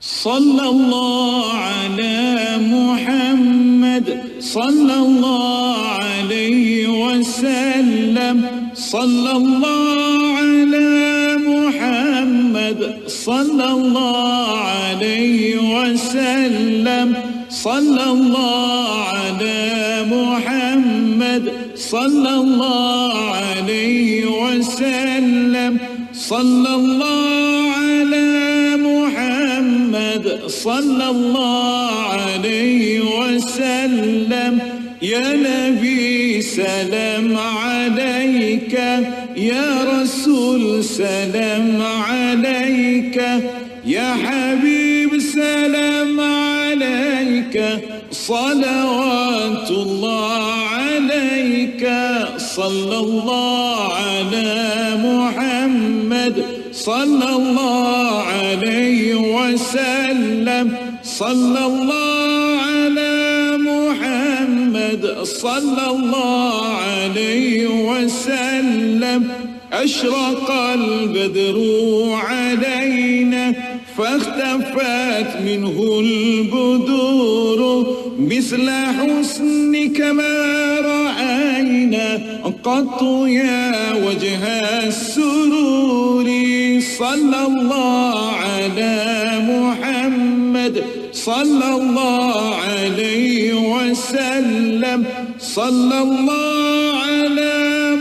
صلى الله على محمد صلى الله عليه وسلم. صلى الله على محمد صلى الله عليه وسلم. صلى الله على محمد صلى الله عليه وسلم. صلى الله على محمد صلى الله عليه وسلم. يا نبي سلام عليك، يا رسول سلام عليك، يا حبيب سلام عليك، صلوات الله عليك. صلى الله على محمد صلى الله عليه وسلم. صلى الله على محمد صلى الله عليه وسلم. أشرق البدر علينا فاختفت منه البدور، مثل حسنك ما رأينا قط يا وجه السرور. صلى الله على محمد صلى الله عليه وسلم. صلى الله على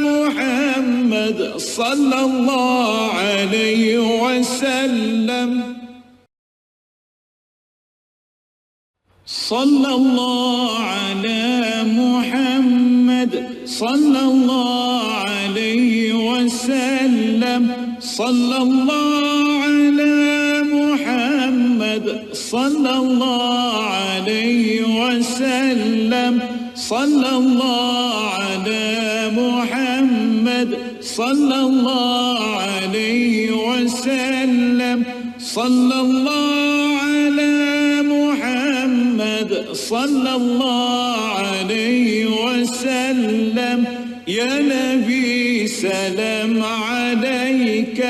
محمد صلى الله عليه وسلم. صلى الله على محمد صلى الله عليه وسلم. صلى الله على محمد صلى الله عليه وسلم. صلى الله على محمد صلى الله عليه وسلم. صلى الله على محمد صلى الله عليه وسلم. يا نبي سلام عليك،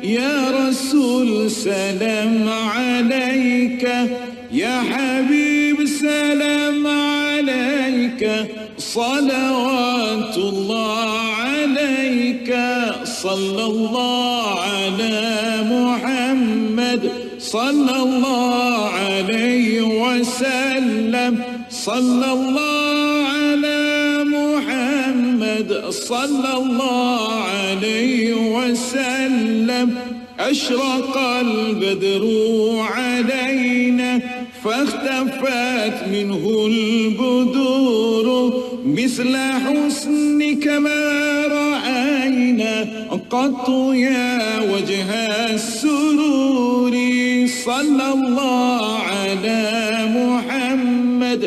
يا رسول سلام عليك، يا حبيب سلام عليك، صلوات الله عليك. صلى الله على محمد صلى الله عليه وسلم. صلى الله على محمد صلى الله عليه وسلم. أشرق البدر علينا فاختفت منه البدور، مثل حسنك ما رأينا قط يا وجه السرور. صلى الله على محمد